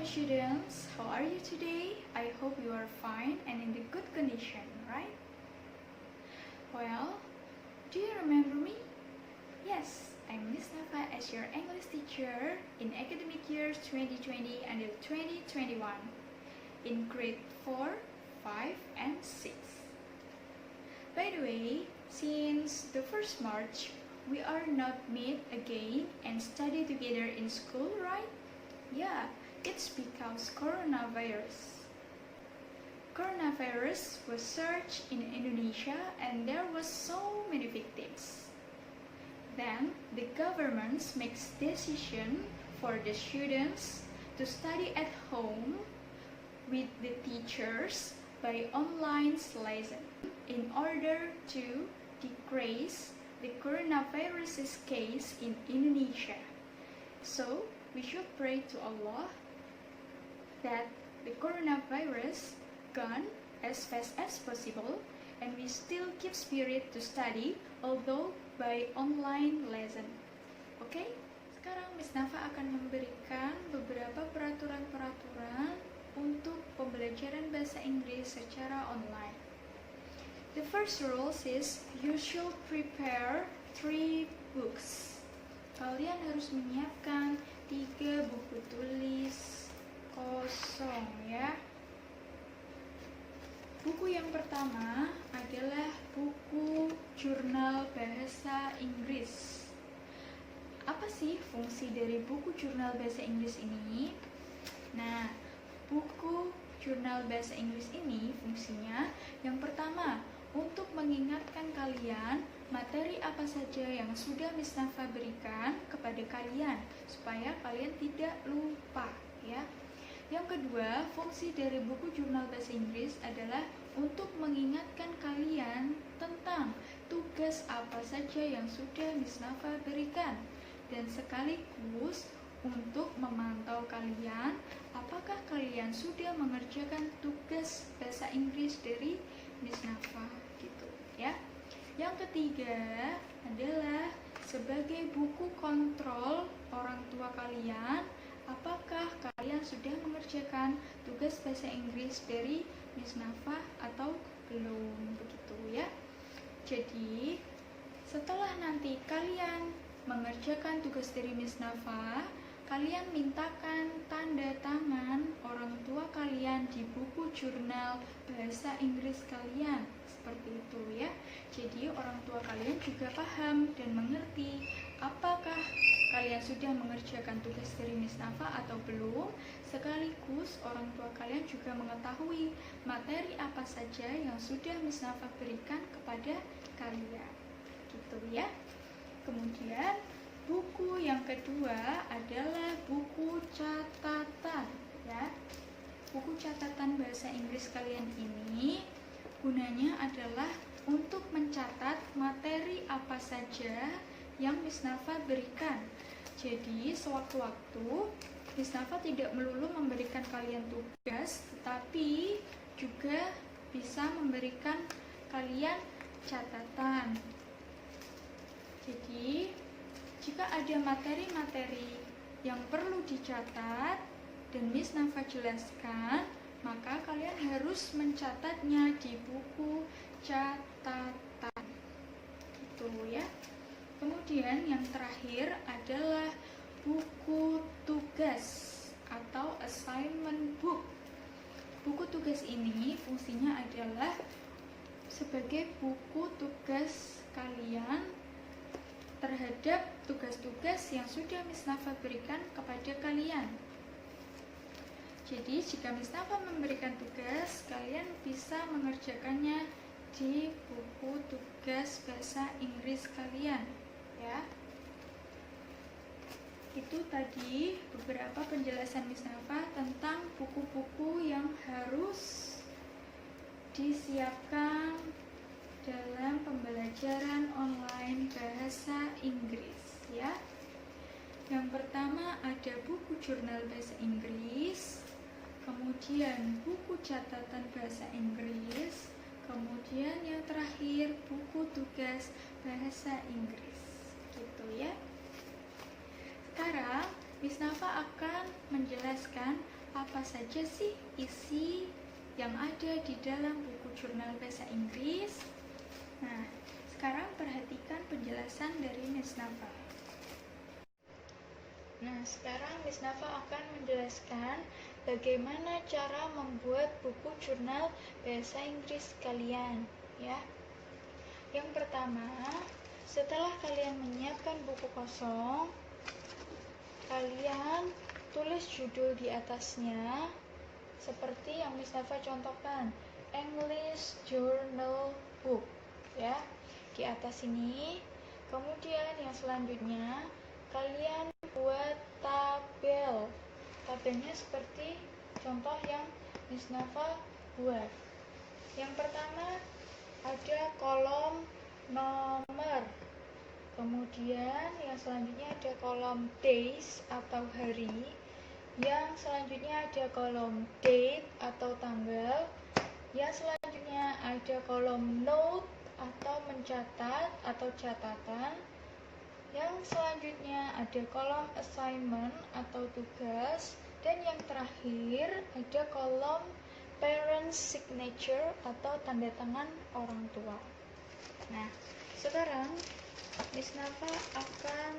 my students, how are you today? I hope you are fine and in the good condition, right? Well, do you remember me? Yes, I'm Miss Nafa as your English teacher in academic years 2020 until 2021 in grade 4, 5, and 6. By the way, since the 1st March, we are not meet again and study together in school, right? Yeah, it's because coronavirus. Coronavirus was surged in Indonesia and there was so many victims. Then the government makes decision for the students to study at home with the teachers by online lesson in order to decrease the coronavirus case in Indonesia. So we should pray to Allah that the coronavirus gone as fast as possible and we still keep spirit to study although by online lesson. Oke? Sekarang Miss Nafa akan memberikan beberapa peraturan-peraturan untuk pembelajaran bahasa Inggris secara online. The first rule is you should prepare 3 books. Kalian harus menyiapkan 3 buku tulis kosong ya. Buku yang pertama adalah buku jurnal bahasa Inggris. Apa sih fungsi dari buku jurnal bahasa Inggris ini? Nah, buku jurnal bahasa Inggris ini fungsinya yang pertama untuk mengingatkan kalian materi apa saja yang sudah Miss Nafa berikan kepada kalian supaya kalian tidak lupa ya. Yang kedua, fungsi dari buku jurnal bahasa Inggris adalah untuk mengingatkan kalian tentang tugas apa saja yang sudah Miss Nafa berikan dan sekaligus untuk memantau kalian apakah kalian sudah mengerjakan tugas bahasa Inggris dari Miss Nafa gitu ya. Yang ketiga adalah sebagai buku kontrol orang tua kalian apakah kalian sudah mengerjakan tugas bahasa Inggris dari Miss Nafa atau belum begitu ya. Jadi setelah nanti kalian mengerjakan tugas dari Miss Nafa, kalian mintakan tanda tangan orang tua kalian di buku jurnal bahasa Inggris kalian seperti itu ya. Jadi orang tua kalian juga paham dan mengerti apakah kalian sudah mengerjakan tugas dari Miss Nafa atau belum. Sekaligus orang tua kalian juga mengetahui materi apa saja yang sudah Miss Nafa berikan kepada kalian gitu ya. Kemudian buku yang kedua adalah buku catatan ya. Buku catatan bahasa Inggris kalian ini gunanya adalah untuk mencatat materi apa saja yang Miss Nafa berikan. Jadi sewaktu-waktu Miss Nafa tidak melulu memberikan kalian tugas, tetapi juga bisa memberikan kalian catatan. Jadi jika ada materi-materi yang perlu dicatat dan Miss Nafa jelaskan, maka kalian harus mencatatnya di buku catatan. Gitu ya. Kemudian yang terakhir adalah buku tugas atau assignment book. Buku tugas ini fungsinya adalah sebagai buku tugas kalian terhadap tugas-tugas yang sudah Miss Nafa berikan kepada kalian. Jadi jika Miss Nafa memberikan tugas, kalian bisa mengerjakannya di buku tugas bahasa Inggris kalian ya. Itu tadi beberapa penjelasan Miss Nafa tentang buku-buku yang harus disiapkan dalam pembelajaran online bahasa Inggris ya. Yang pertama ada buku jurnal bahasa Inggris, kemudian buku catatan bahasa Inggris, kemudian yang terakhir buku tugas bahasa Inggris gitu ya. Sekarang Miss Nafa akan menjelaskan Apa saja sih isi yang ada di dalam buku jurnal bahasa Inggris? Nah, sekarang perhatikan penjelasan dari Miss Nafa. Nah, sekarang Miss Nafa akan menjelaskan bagaimana cara membuat buku jurnal bahasa Inggris kalian, ya. Yang pertama, setelah kalian menyiapkan buku kosong, kalian tulis judul di atasnya seperti yang Miss Nafa contohkan, English Journal Book, ya. Di atas ini. Kemudian yang selanjutnya kalian buat tabel. Tabelnya seperti contoh yang Miss Nafa buat. Yang pertama ada kolom nomor. Kemudian yang selanjutnya ada kolom days atau hari. Yang selanjutnya ada kolom date atau tanggal. Yang selanjutnya ada kolom note atau mencatat atau catatan. Yang selanjutnya ada kolom assignment atau tugas. Dan yang terakhir ada kolom parent signature atau tanda tangan orang tua. Nah, sekarang Miss Nafa akan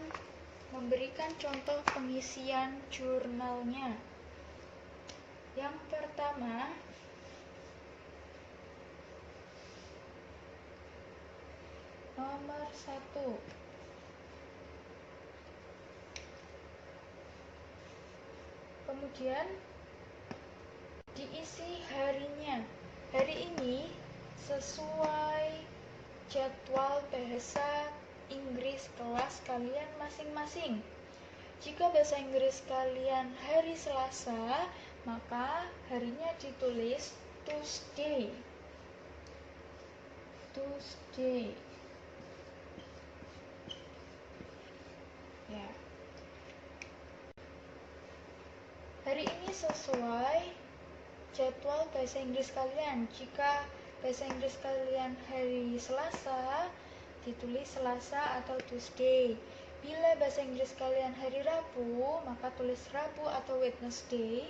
memberikan contoh pengisian jurnalnya. Yang pertama, nomor 1. Kemudian diisi harinya. Hari ini sesuai jadwal bahasa Inggris kelas kalian masing-masing. Jika bahasa Inggris kalian hari Selasa, maka harinya ditulis Tuesday. Tuesday. Ya. Hari ini sesuai jadwal bahasa Inggris kalian. Jika bahasa Inggris kalian hari Selasa, ditulis Selasa atau Tuesday. Bila bahasa Inggris kalian hari Rabu, maka tulis Rabu atau Wednesday.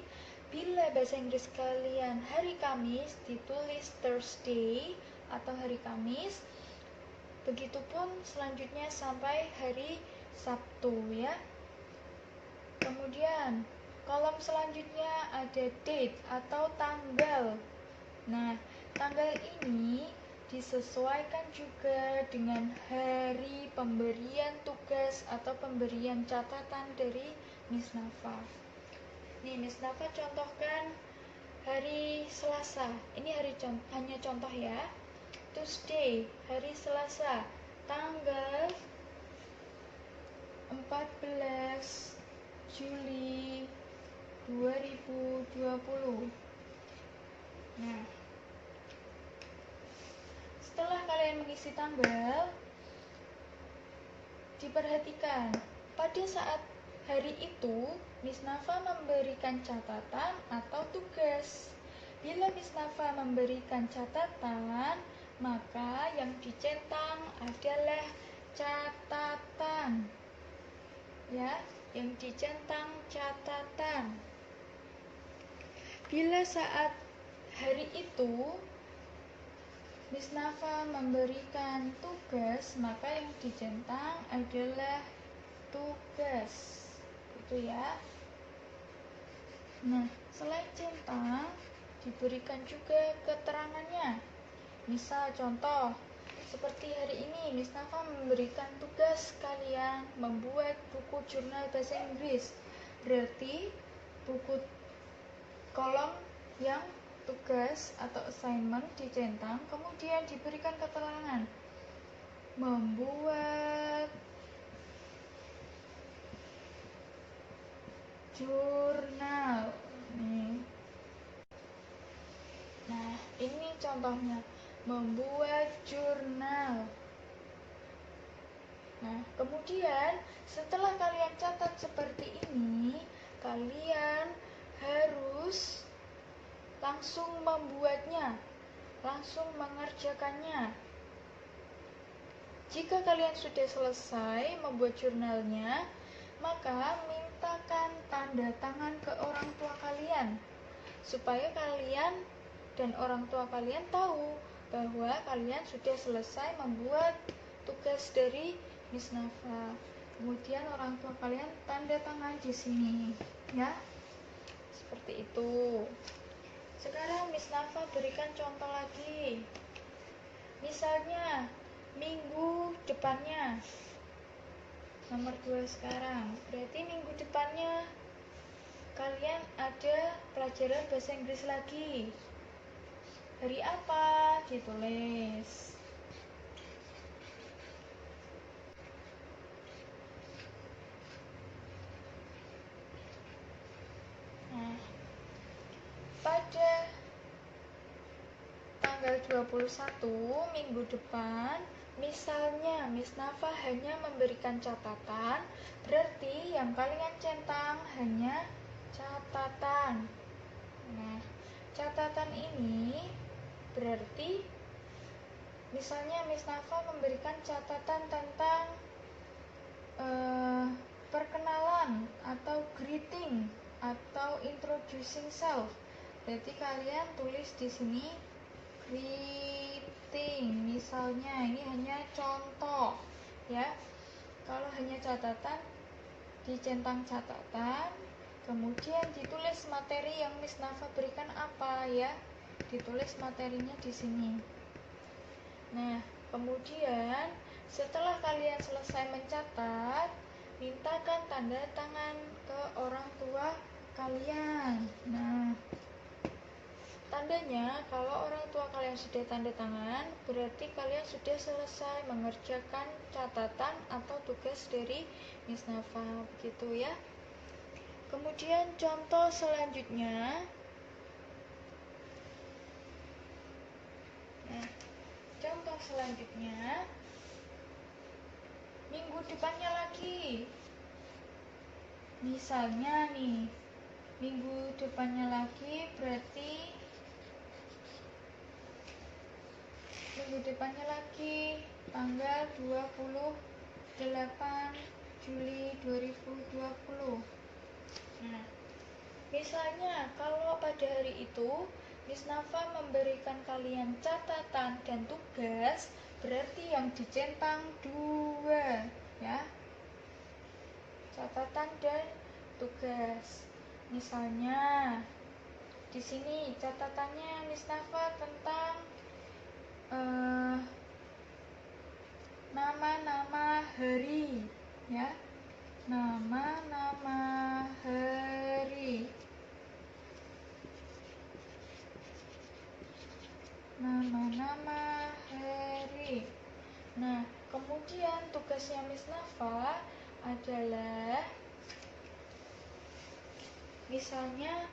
Bila bahasa Inggris kalian hari Kamis, ditulis Thursday atau hari Kamis. Begitupun selanjutnya sampai hari Sabtu, ya. Kemudian kolom selanjutnya ada date atau tanggal. Nah, tanggal ini disesuaikan juga dengan hari pemberian tugas atau pemberian catatan dari Miss Nafa. Nih, Miss Nafa contohkan hari Selasa. Ini hanya contoh ya. Tuesday, hari Selasa, tanggal 14 Juli 2020. Nah, setelah kalian mengisi tanggal, diperhatikan pada saat hari itu Miss Nafa memberikan catatan atau tugas. Bila Miss Nafa memberikan catatan, maka yang dicentang adalah catatan. Ya, yang dicentang catatan. Bila saat hari itu Miss Nafa memberikan tugas, maka yang dicentang adalah tugas. Itu ya. Nah, selain centang, diberikan juga keterangannya. Misal contoh, seperti hari ini Miss Nafa memberikan tugas kalian membuat buku jurnal bahasa Inggris. Berarti buku kolom yang tugas atau assignment dicentang, kemudian diberikan keterangan membuat jurnal. Nih. Nah, ini contohnya, membuat jurnal. Nah, kemudian setelah kalian catat seperti ini, kalian harus langsung membuatnya, langsung mengerjakannya. Jika kalian sudah selesai membuat jurnalnya, maka mintakan tanda tangan ke orang tua kalian. kalian, supaya kalian dan orang tua kalian tahu bahwa kalian sudah selesai membuat tugas dari Miss Nafa. Kemudian orang tua kalian tanda tangan di sini, ya. Seperti itu. Sekarang Miss Nafa berikan contoh lagi. Misalnya minggu depannya, nomor 2 sekarang. Berarti minggu depannya kalian ada pelajaran bahasa Inggris lagi. Hari apa? Ditulis. Nah, pada tanggal 21 minggu depan, misalnya Miss Nafa hanya memberikan catatan, berarti yang kalian centang hanya catatan. Nah, catatan ini berarti misalnya Miss Nafa memberikan catatan tentang perkenalan atau greeting atau introducing self. Berarti kalian tulis di sini greeting. Misalnya ini hanya contoh, ya. Kalau hanya catatan, dicentang catatan, kemudian ditulis materi yang Miss Nafa berikan apa, ya. Ditulis materinya di sini. Nah, kemudian setelah kalian selesai mencatat, mintakan tanda tangan ke orang tua kalian. Nah, tandanya kalau orang tua kalian sudah tanda tangan, berarti kalian sudah selesai mengerjakan catatan atau tugas dari Miss Nafa, begitu ya. Kemudian contoh selanjutnya. Nah, contoh selanjutnya, minggu depannya lagi. Misalnya nih, minggu depannya lagi berarti minggu depannya lagi tanggal 28 Juli 2020. Nah, misalnya kalau pada hari itu Miss Nafa memberikan kalian catatan dan tugas, berarti yang dicentang 2, ya. Catatan dan tugas. Misalnya di sini catatannya Miss Nafa tentang nama-nama hari, ya. Nama-nama hari. Nama-nama hari. Nah, kemudian tugasnya Miss Nafa adalah, misalnya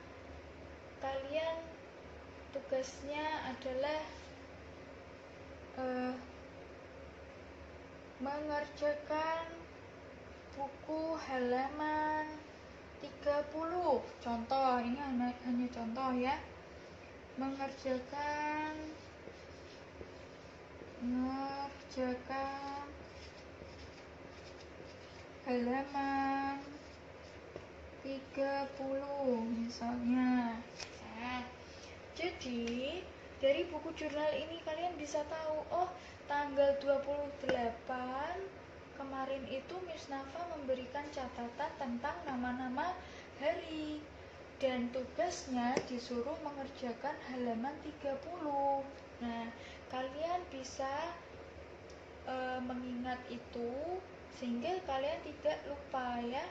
kalian tugasnya adalah mengerjakan buku halaman 30. Contoh, ini hanya contoh, ya. Mengerjakan halaman 30 misalnya. Nah, jadi dari buku jurnal ini kalian bisa tahu, oh, tanggal 28 kemarin itu Miss Nafa memberikan catatan tentang nama-nama hari dan tugasnya disuruh mengerjakan halaman 30. Nah, kalian bisa mengingat itu sehingga kalian tidak lupa, ya.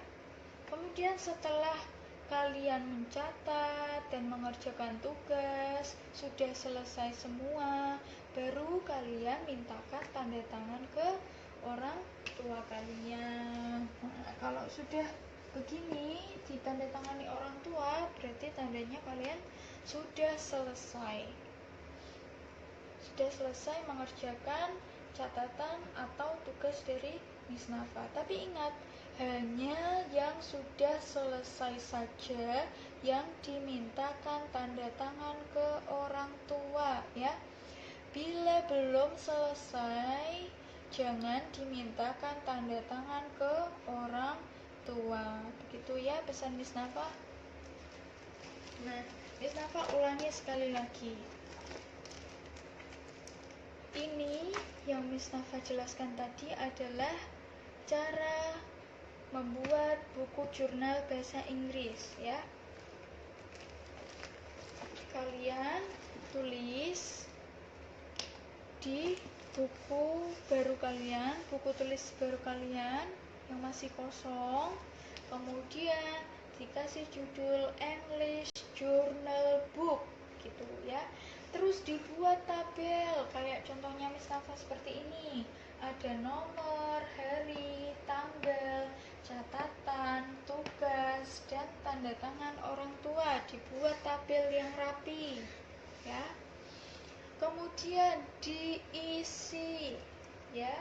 Kemudian setelah kalian mencatat dan mengerjakan tugas, sudah selesai semua, baru kalian mintakan tanda tangan ke orang tua kalian. Nah, kalau sudah begini ditandatangani orang tua, berarti tandanya kalian sudah selesai mengerjakan catatan atau tugas dari Miss Nafa. Tapi ingat, hanya yang sudah selesai saja yang dimintakan tanda tangan ke orang tua, ya. Bila belum selesai, jangan dimintakan tanda tangan ke orang tua. Begitu, ya, pesan Miss Nafa. Nah, Nah, Miss Nafa ulangi sekali lagi. Ini yang Miss Nafa jelaskan tadi adalah cara membuat buku jurnal bahasa Inggris ya. Kalian tulis di buku baru kalian, buku tulis baru kalian yang masih kosong, kemudian dikasih judul English Journal Book gitu ya. Terus dibuat tabel kayak contohnya Miss Nafa seperti ini. Ada nomor, hari, tanggal, catatan, tugas, dan tanda tangan orang tua. Dibuat tabel yang rapi ya. Kemudian diisi ya.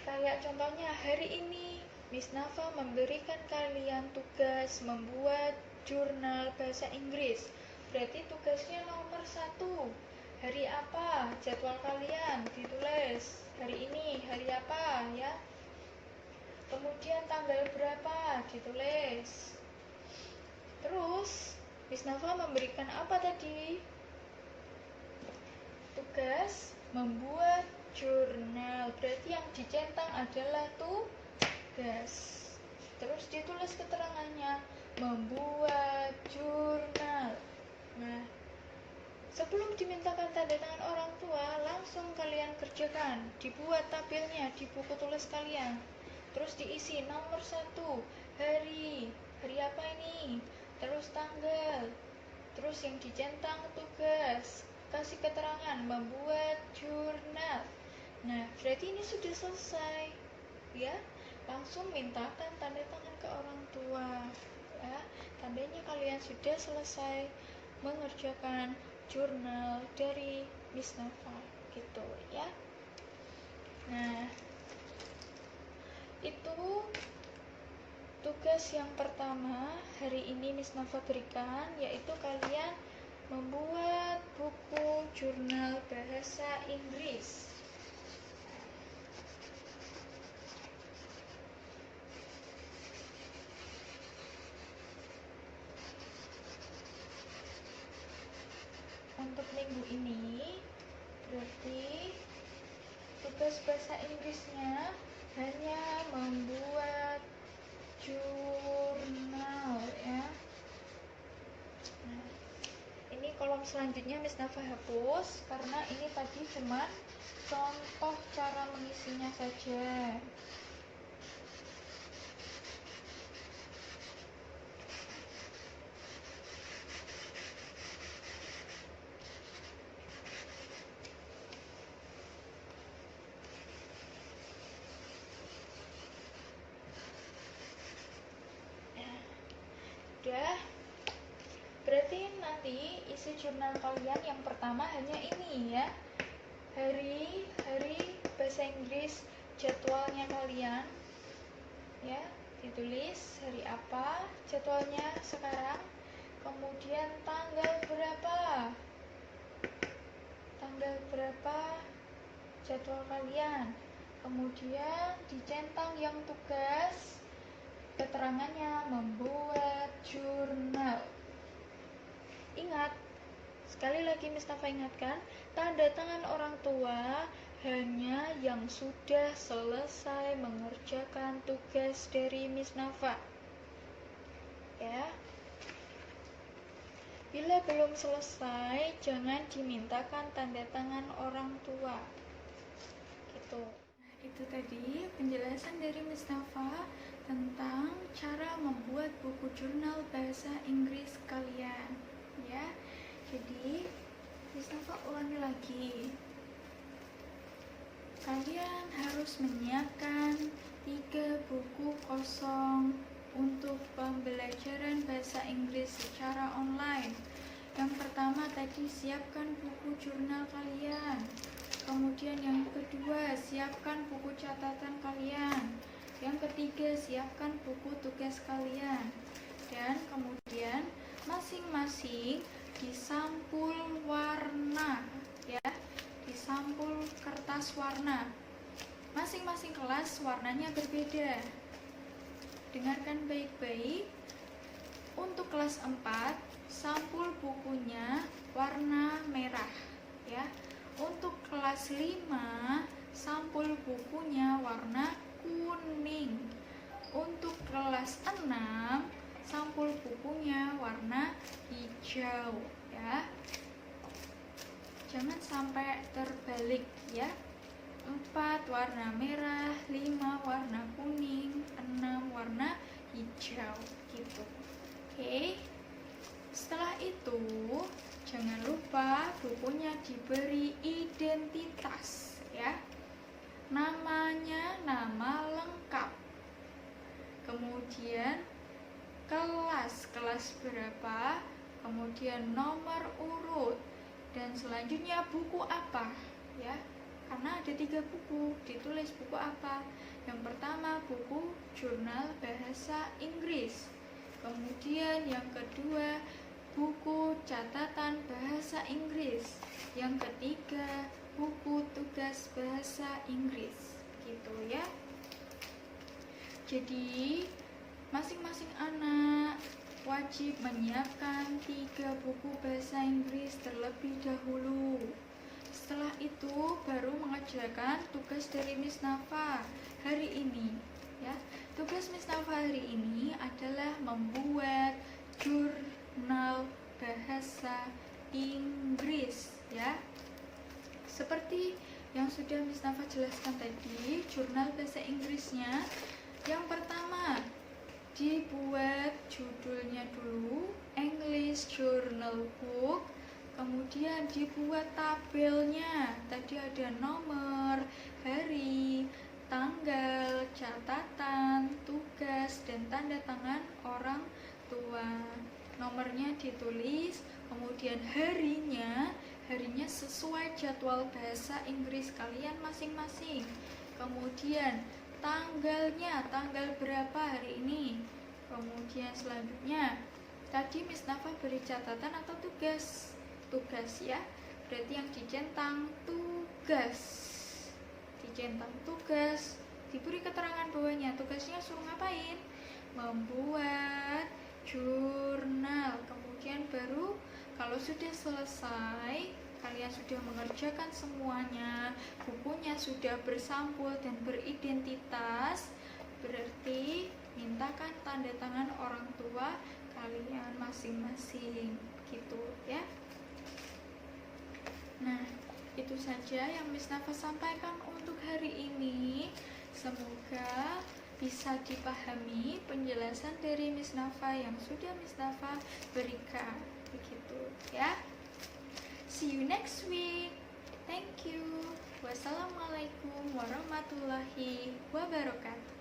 Kayak contohnya hari ini Miss Nafa memberikan kalian tugas membuat jurnal bahasa Inggris. Berarti tugasnya nomor 1. Hari apa? Jadwal kalian ditulis. Hari ini, hari apa ya. Kemudian tanggal berapa ditulis. Terus Miss Nafa memberikan apa tadi? Tugas membuat jurnal. Berarti yang dicentang adalah tugas. Terus ditulis keterangannya membuat jurnal. Nah, sebelum dimintakan tanda tangan orang tua, langsung kalian kerjakan. Dibuat tabelnya di buku tulis kalian. Terus diisi nomor 1, hari apa ini? Terus tanggal. Terus yang dicentang tugas. Kasih keterangan membuat jurnal. Nah, berarti ini sudah selesai. Ya, langsung mintakan tanda tangan ke orang tua. Ya, tandanya kalian sudah selesai mengerjakan jurnal dari Miss Nafa gitu ya. Nah, itu tugas yang pertama hari ini Miss Nafa berikan, yaitu kalian membuat buku jurnal bahasa Inggris. Untuk minggu ini berarti tugas bahasa Inggrisnya hanya membuat jurnal ya. Nah, ini kolom selanjutnya Miss Nafa hapus karena ini tadi cuma contoh cara mengisinya saja. Udah, berarti nanti isi jurnal kalian yang pertama hanya ini ya. Hari bahasa Inggris, jadwalnya kalian ya, ditulis hari apa jadwalnya sekarang, kemudian tanggal berapa jadwal kalian, kemudian dicentang yang tugas, keterangannya membuat jurnal. Ingat, sekali lagi Miss Nafa ingatkan, tanda tangan orang tua hanya yang sudah selesai mengerjakan tugas dari Miss Nafa. Ya. Bila belum selesai, jangan dimintakan tanda tangan orang tua. Gitu. Itu tadi penjelasan dari Miss Nafa tentang cara membuat buku jurnal bahasa Inggris kalian. Ya. Jadi, Miss Nafa ulangi lagi. Kalian harus menyiapkan 3 buku kosong untuk pembelajaran bahasa Inggris secara online. Yang pertama tadi, siapkan buku jurnal kalian. Kemudian yang kedua, siapkan buku catatan kalian. Yang ketiga, siapkan buku tugas kalian. Dan kemudian masing-masing disampul warna ya, disampul kertas warna. Masing-masing kelas warnanya berbeda. Dengarkan baik-baik. Untuk kelas 4, sampul bukunya warna merah ya. Untuk kelas 5, sampul bukunya warna kuning. Untuk kelas 6, sampul bukunya warna hijau ya. Jangan sampai terbalik ya. 4 warna merah, 5 warna kuning, 6 warna hijau gitu. Oke. Setelah itu, jangan lupa bukunya diberi identitas ya. Namanya nama lengkap. Kemudian kelas berapa, kemudian nomor urut, dan selanjutnya buku apa ya. Karena ada 3 buku, ditulis buku apa. Yang pertama buku jurnal bahasa Inggris. Kemudian yang kedua buku catatan bahasa Inggris. Yang ketiga buku tugas bahasa Inggris. Gitu ya. Jadi masing-masing anak wajib menyiapkan 3 buku bahasa Inggris terlebih dahulu. Setelah itu baru mengerjakan tugas dari Miss Nafa hari ini ya. Tugas Miss Nafa hari ini adalah membuat jurnal bahasa Inggris ya. Seperti yang sudah Miss Nafa jelaskan tadi, jurnal bahasa Inggrisnya yang pertama dibuat judulnya dulu, English Journal Book. Kemudian dibuat tabelnya. Tadi ada nomor, hari, tanggal, catatan, tugas, dan tanda tangan orang tua. Nomornya ditulis, kemudian harinya sesuai jadwal bahasa Inggris kalian masing-masing. Kemudian tanggalnya, tanggal berapa hari ini. Kemudian selanjutnya, tadi Miss Nafa beri catatan atau tugas ya, berarti yang dicentang tugas, diberi keterangan bawahnya. Tugasnya suruh ngapain? Membuat jurnal. Kemudian baru kalau sudah selesai, kalian sudah mengerjakan semuanya, bukunya sudah bersampul dan beridentitas, berarti mintakan tanda tangan orang tua kalian masing-masing gitu ya. Nah, itu saja yang Miss Nafa sampaikan untuk hari ini. Semoga bisa dipahami penjelasan dari Miss Nafa yang sudah Miss Nafa berikan. Begitu ya. See you next week. Thank you. Wassalamualaikum warahmatullahi wabarakatuh.